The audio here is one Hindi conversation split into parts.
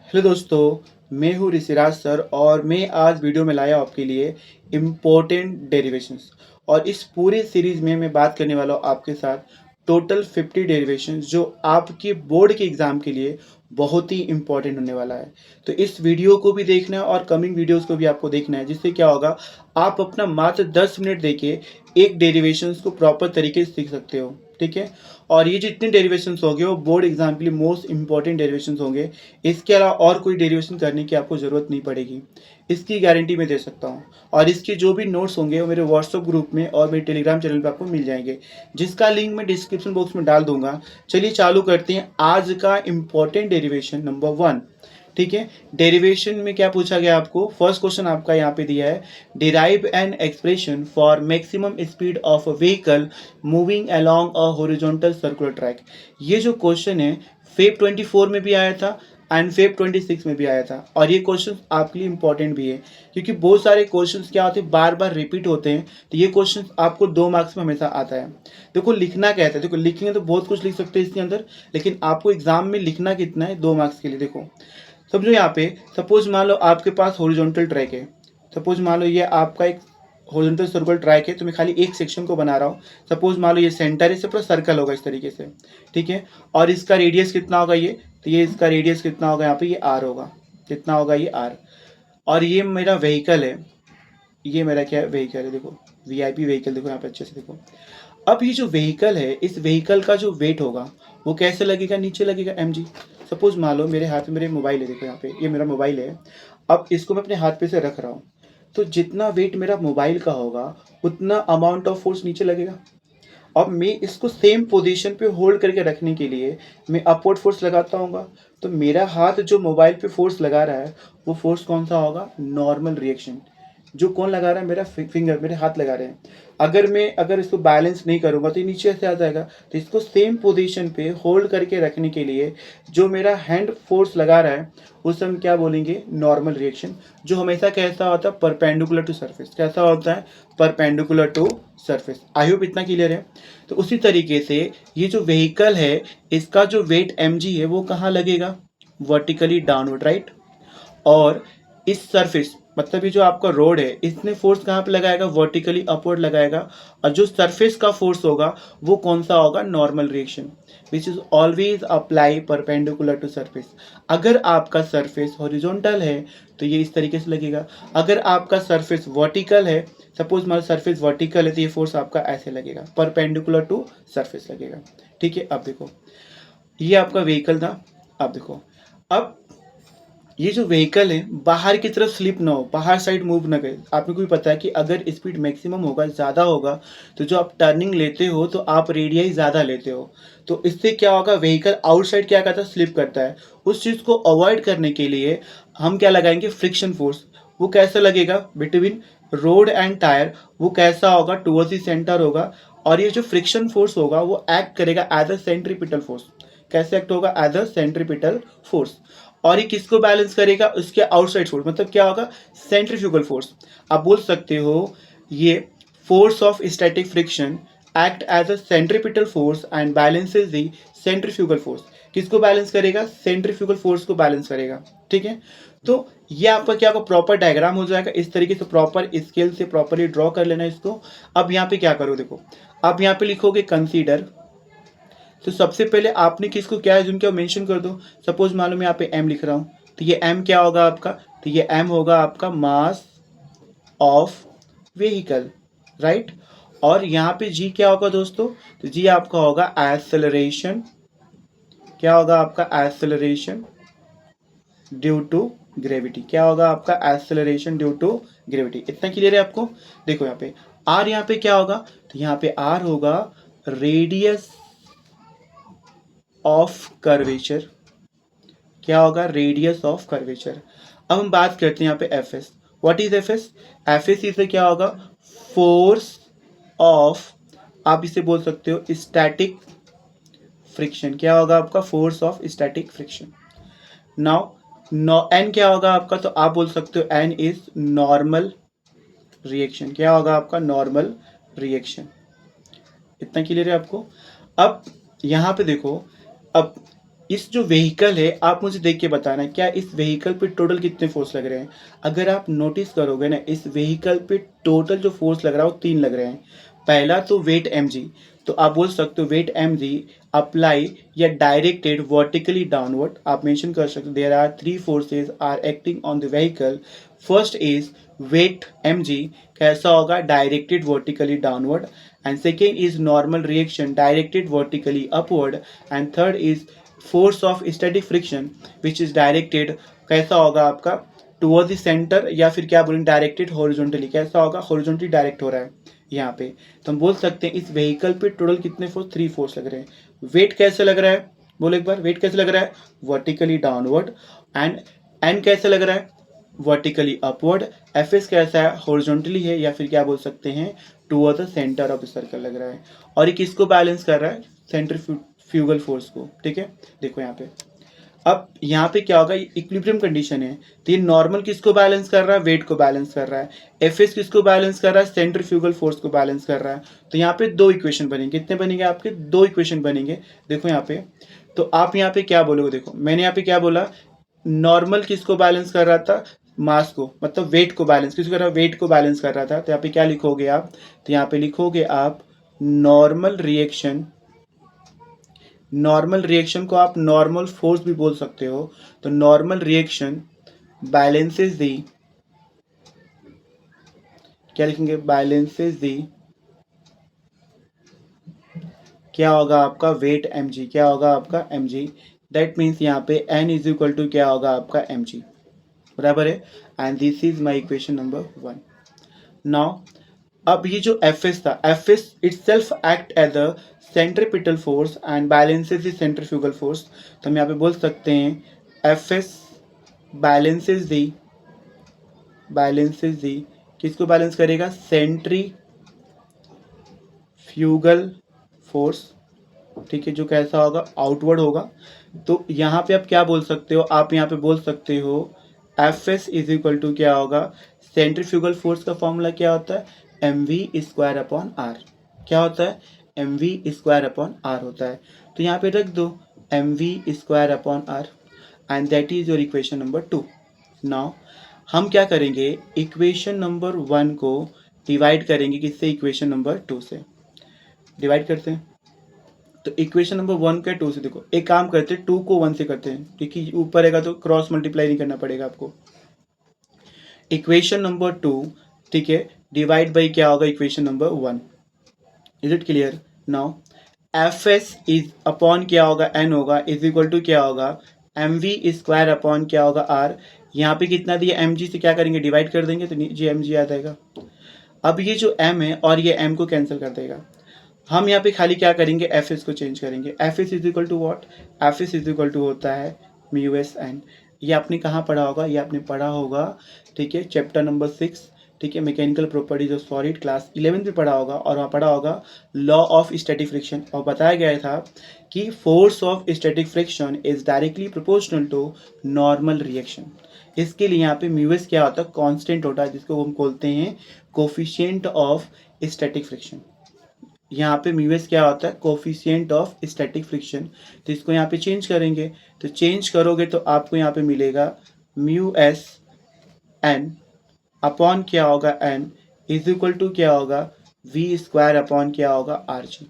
हेलो दोस्तों, मैं हूँ ऋषिराज सर और मैं आज वीडियो में लाया आपके लिए इम्पोर्टेंट डेरिवेशंस। और इस पूरे सीरीज में मैं बात करने वाला हूँ आपके साथ टोटल 50 डेरिवेशंस जो आपके बोर्ड के एग्ज़ाम के लिए बहुत ही इम्पोर्टेंट होने वाला है। तो इस वीडियो को भी देखना है और कमिंग वीडियोस को भी आपको देखना है, जिससे क्या होगा, आप अपना मात्र 10 मिनट देके एक डेरिवेशंस को प्रॉपर तरीके से सीख सकते हो। ठीक है। और ये जितने डेरिवेशंस होंगे वो बोर्ड एग्जाम के लिए मोस्ट इंपॉर्टेंट डेरिवेशंस होंगे। इसके अलावा और कोई डेरिवेशन करने की आपको ज़रूरत नहीं पड़ेगी, इसकी गारंटी मैं दे सकता हूँ। और इसके जो भी नोट्स होंगे वो मेरे व्हाट्सअप ग्रुप में और मेरे टेलीग्राम चैनल पर आपको मिल जाएंगे, जिसका लिंक मैं डिस्क्रिप्शन बॉक्स में डाल दूंगा। चलिए चालू करते हैं आज का इम्पॉर्टेंट डेरिवेशन नंबर 1। ठीक है। डेरिवेशन में क्या पूछा गया आपको, फर्स्ट क्वेश्चन आपका यहाँ पे दिया है, derive an expression for maximum speed of a vehicle moving along a horizontal circular track. ये जो क्वेश्चन है फेब 24 में भी आया था एंड फेब 26 में भी आया था, और ये क्वेश्चन आपके लिए इंपॉर्टेंट भी है क्योंकि बहुत सारे क्वेश्चंस क्या होते हैं, बार बार रिपीट होते हैं। तो ये क्वेश्चन आपको 2 मार्क्स में हमेशा आता है। देखो लिखना क्या है, देखो लिखेंगे तो बहुत कुछ लिख सकते हैं इसके अंदर, लेकिन आपको एग्जाम में लिखना कितना है, 2 मार्क्स के लिए। देखो समझो यहाँ पे सपोज मान लो आपके पास हॉरिजॉन्टल ट्रैक है। सपोज मान लो ये आपका एक हॉरिजॉन्टल सर्कुलर ट्रैक है, तो मैं खाली एक सेक्शन को बना रहा हूँ। सपोज मान लो ये सेंटर है, से पूरा सर्कल होगा इस तरीके से। ठीक है। और इसका रेडियस कितना होगा ये, तो ये इसका रेडियस कितना होगा, यहाँ पे ये आर होगा। कितना होगा ये आर। और ये मेरा व्हीकल है, ये मेरा क्या है, व्हीकल है। देखो वीआईपी व्हीकल, देखो यहाँ पे अच्छे से देखो। अब ये जो व्हीकल है, इस व्हीकल का जो वेट होगा वो कैसे लगेगा, नीचे लगेगा mg। सपोज मान लो मेरे हाथ में मेरे मोबाइल है, देखो यहाँ पे ये मेरा मोबाइल है। अब इसको मैं अपने हाथ पे से रख रहा हूँ, तो जितना वेट मेरा मोबाइल का होगा उतना अमाउंट ऑफ फोर्स नीचे लगेगा। अब मैं इसको सेम पोजीशन पे होल्ड करके रखने के लिए मैं अपवर्ड फोर्स लगाता हूँ। तो मेरा हाथ जो मोबाइल पे फोर्स लगा रहा है वो फोर्स कौन सा होगा, नॉर्मल रिएक्शन। जो कौन लगा रहा है, मेरा फिंगर, मेरे हाथ लगा रहे हैं। अगर इसको बैलेंस नहीं करूंगा तो ये नीचे से आ जाएगा। तो इसको सेम पोजीशन पे होल्ड करके रखने के लिए जो मेरा हैंड फोर्स लगा रहा है उसे हम क्या बोलेंगे, नॉर्मल रिएक्शन। जो हमेशा कैसा होता है, परपेंडिकुलर टू सरफेस। कैसा होता है, perpendicular to surface. I hope इतना क्लियर है। तो उसी तरीके से ये जो व्हीकल है, इसका जो वेट mg है वो कहाँ लगेगा, वर्टिकली डाउनवर्ड, राइट। और इस सरफेस मतलब ये जो आपका रोड है, इसने फोर्स कहाँ पे लगाएगा, वर्टिकली अपवर्ड लगाएगा। और जो सरफेस का फोर्स होगा वो कौन सा होगा, normal reaction, which is always apply perpendicular to surface. अगर आपका सरफेस हॉरिजॉन्टल है तो ये इस तरीके से लगेगा। अगर आपका सरफेस वर्टिकल है, सपोज मान सरफेस वर्टिकल है, तो ये फोर्स आपका ऐसे लगेगा, परपेंडिकुलर टू सरफेस लगेगा। ठीक है। अब देखो ये आपका व्हीकल था। अब देखो, अब ये जो व्हीकल है बाहर की तरफ स्लिप ना हो, बाहर साइड मूव ना करे। आपको भी पता है कि अगर स्पीड मैक्सिमम होगा, ज़्यादा होगा, तो जो आप टर्निंग लेते हो तो आप रेडियस ज़्यादा लेते हो। तो इससे क्या होगा, व्हीकल आउटसाइड क्या करता है, स्लिप करता है। उस चीज़ को अवॉइड करने के लिए हम क्या लगाएंगे, फ्रिक्शन फोर्स। वो कैसे लगेगा, बिटवीन रोड एंड टायर। वो कैसा होगा, टुवर्ड्स द सेंटर होगा। और ये जो फ्रिक्शन फोर्स होगा वो एक्ट करेगा एज अ सेंट्रीपिटल फोर्स। कैसे एक्ट होगा, एज अ सेंट्रीपिटल फोर्स। और ये किसको बैलेंस करेगा, उसके आउटसाइड फोर्स, मतलब क्या होगा, सेंट्रीफ्यूगल फोर्स। आप बोल सकते हो ये force of static friction act as a centripetal force and balances the centrifugal force. किसको बैलेंस करेगा, सेंट्रीफ्यूगल फोर्स को बैलेंस करेगा। ठीक है। तो ये आपका क्या होगा, प्रॉपर डायग्राम हो जाएगा इस तरीके से, प्रॉपर स्केल से प्रॉपरली ड्रॉ कर लेना इसको। अब यहाँ पे क्या करो, देखो अब यहाँ पे लिखोगे कंसीडर। तो सबसे पहले आपने किसको क्या है, क्या मेंशन कर दो। सपोज मान लो मैं यहाँ पे m लिख रहा हूँ, तो ये m क्या होगा आपका, तो ये m होगा आपका मास ऑफ व्हीकल, राइट। और यहाँ पे g क्या होगा दोस्तों, तो g आपका होगा एक्सेलरेशन। क्या होगा आपका, एक्सेलरेशन ड्यू टू ग्रेविटी। क्या होगा आपका, एक्सेलरेशन ड्यू टू ग्रेविटी। इतना क्लियर है आपको। देखो यहाँ पे r, यहाँ पे क्या होगा, तो यहाँ पे r होगा रेडियस ऑफ कर्वेचर। क्या होगा, रेडियस ऑफ कर्वेचर। अब हम बात करते हैं यहाँ पे F S. What is F S, F S इसे क्या होगा, फोर्स ऑफ, आप इसे बोल सकते हो स्टैटिक फ्रिक्शन। क्या होगा आपका, force of static friction. Now N क्या होगा आपका, तो आप बोल सकते हो एन इज नॉर्मल रिएक्शन। क्या होगा आपका, नॉर्मल रिएक्शन। इतना क्लियर है आपको। अब यहाँ पे देखो, अब इस जो व्हीकल है आप मुझे देख के बताना क्या इस व्हीकल पे टोटल कितने फोर्स लग रहे हैं। अगर आप नोटिस करोगे ना इस व्हीकल पे टोटल जो फोर्स लग रहा है वो 3 लग रहे हैं। पहला तो वेट mg, तो आप बोल सकते हो वेट mg अप्लाई या डायरेक्टेड वर्टिकली डाउनवर्ड, आप मेंशन कर सकते हो there are 3 forces are acting on the vehicle. First is weight mg, कैसा होगा, directed vertically downward, and second is normal reaction directed vertically upward, and third is force of static friction which is directed, कैसा होगा आपका, टुवर्ड द सेंटर, या फिर क्या बोलेंगे डायरेक्टेड हॉरिजॉन्टली, कैसा होगा, हॉरिजॉन्टली डायरेक्ट हो रहा है यहाँ पे। तो हम बोल सकते हैं इस व्हीकल पे टोटल कितने फोर्स, 3 फोर्स लग रहे हैं। वेट कैसे लग रहा है, बोलो एक बार, वेट कैसे लग रहा है, वर्टिकली डाउनवर्ड, एंड कैसे लग रहा है, वर्टिकली अपवर्ड, एफ एस कैसा है, हॉरिजॉन्टली है, या फिर क्या बोल सकते हैं toward the centre of the circle लग रहा है। और ये किसको बैलेंस कर रहा है, सेंट्रीफ्यूगल फोर्स को। ठीक है, देखो यहाँ पे, अब यहाँ पे क्या होगा, इक्विलिब्रियम कंडीशन है, तो ये नॉर्मल किसको बैलेंस कर रहा है, वेट को बैलेंस कर रहा है। एफ एस किसको बैलेंस कर रहा है, सेंट्रीफ्यूगल फोर्स को बैलेंस कर रहा है। तो यहाँ पे 2 इक्वेशन बनेंगे, कितने बनेंगे आपके, 2 इक्वेशन बनेंगे। देखो यहाँ पे, तो आप यहाँ पे क्या बोलोगे, देखो मैंने यहाँ पे क्या बोला, नॉर्मल किसको बैलेंस कर रहा था, मास को, मतलब वेट को बैलेंस किसको कर रहा, वेट को बैलेंस कर रहा था। तो यहाँ पे क्या लिखोगे आप, तो यहाँ पे लिखोगे आप नॉर्मल रिएक्शन को आप नॉर्मल फोर्स भी बोल सकते हो। तो नॉर्मल रिएक्शन बैलेंसेस दी, क्या लिखेंगे, बैलेंसेस दी, क्या होगा आपका वेट mg, क्या होगा आपका mg, दैट मीन्स यहाँ पे n इज इक्वल टू क्या होगा आपका mg, बराबर है। And this is my equation number 1। Now अब ये जो Fs था, Fs itself act as a centripetal force and balances the centrifugal force। तो हम यहाँ पे बोल सकते हैं Fs balances the किसको बैलेंस करेगा, सेंट्रीफ्यूगल फोर्स, ठीक है, जो कैसा होगा, आउटवर्ड होगा। तो यहाँ पे आप क्या बोल सकते हो, आप यहाँ पे बोल सकते हो Fs इज इक्वल टू क्या होगा, सेंट्रीफ्यूगल फोर्स का फॉर्मूला क्या होता है, mv स्क्वायर अपॉन आर, क्या होता है, mv स्क्वायर अपॉन आर होता है। तो यहाँ पे रख दो mv square upon R, and that is your equation number 2। Now हम क्या करेंगे, इक्वेशन नंबर 1 को डिवाइड करेंगे किससे, इक्वेशन नंबर 2 से डिवाइड करते हैं। तो इक्वेशन नंबर 1 का 2 से, देखो एक काम करते हैं 2 को 1 से करते हैं, क्योंकि ऊपर रहेगा तो क्रॉस मल्टीप्लाई नहीं करना पड़ेगा आपको। इक्वेशन नंबर 2, ठीक है, डिवाइड बाई क्या होगा, equation number 1। Is it clear. Now F S is upon क्या होगा, एन होगा, इज इक्वल टू क्या होगा, एम वी स्क्वायर अपॉन क्या होगा, आर। यहाँ पे कितना दिया, एम जी से क्या करेंगे, डिवाइड कर देंगे, तो जी एम जी आ जाएगा। अब ये जो m है और ये m को कैंसिल कर देगा, हम यहाँ पे खाली क्या करेंगे, एफ एस को चेंज करेंगे। F S is equal to what, F S is equal to होता है म्यू एस एन। ये आपने कहाँ पढ़ा होगा, ये आपने पढ़ा होगा, ठीक है, चैप्टर नंबर 6, ठीक है, mechanical properties of solid, class 11 में पढ़ा होगा, और वहाँ पढ़ा होगा लॉ ऑफ स्टैटिक फ्रिक्शन, और बताया गया था कि force of static friction is directly proportional to normal reaction. इसके लिए यहाँ पे म्यू एस क्या होता है, कांस्टेंट होता है, जिसको हम बोलते हैं कोफिशिएंट ऑफ स्टैटिक फ्रिक्शन। यहाँ पे म्यू एस क्या होता है, कोफिशिएंट ऑफ स्टैटिक फ्रिक्शन। तो इसको यहाँ पे चेंज करेंगे, तो चेंज करोगे तो आपको यहाँ पे मिलेगा म्यू एस एन अपॉन क्या होगा, एन इज इक्वल टू क्या होगा, वी स्क्वायर अपॉन क्या होगा, आर जी।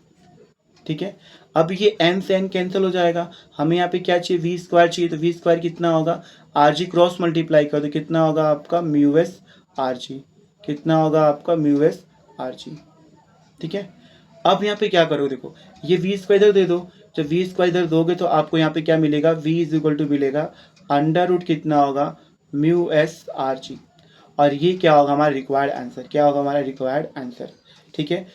ठीक है, अब ये एन से एन कैंसिल हो जाएगा, हमें यहाँ पे क्या चाहिए, वी स्क्वायर चाहिए, तो वी स्क्वायर कितना होगा, आर जी क्रॉस मल्टीप्लाई कर दो, कितना होगा आपका म्यू एस आर जी, कितना होगा आपका म्यू एस आर जी। ठीक है, अब यहाँ पे क्या करोगे, देखो ये वी स्क्वायर इधर दे दो, जब वी स्क्वायर इधर दोगे तो आपको यहाँ पे क्या मिलेगा, वी इज इक्वल टू मिलेगा अंडर रूट कितना होगा, म्यू एस आर जी, और ये क्या होगा हमारा रिक्वायर्ड आंसर, क्या होगा हमारा रिक्वायर्ड आंसर। ठीक है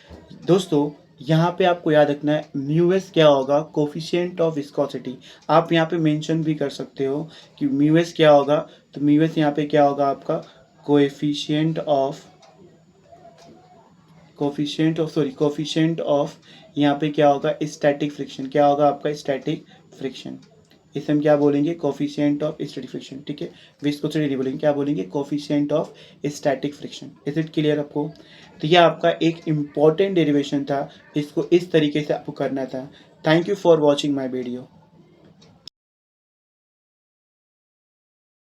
दोस्तों, यहाँ पे आपको याद रखना है म्यू एस क्या होगा, कोफिशिएंट ऑफ विस्कोसिटी। आप यहाँ पे मेंशन भी कर सकते हो कि म्यू एस क्या होगा, तो म्यू एस यहाँ पे क्या होगा आपका कोफिशिएंट ऑफ यहाँ पे क्या होगा, स्टैटिक फ्रिक्शन, क्या होगा आपका स्टैटिक फ्रिक्शन, इसे हम क्या बोलेंगे, कोफिशिएंट ऑफ स्टैटिक फ्रिक्शन। ठीक है, विस्कोसिटी नहीं बोलेंगे, क्या बोलेंगे, coefficient of static friction. Is it clear आपको। तो यह आपका एक इम्पॉर्टेंट डेरिवेशन था, इसको इस तरीके से आपको करना था। Thank you for watching my video.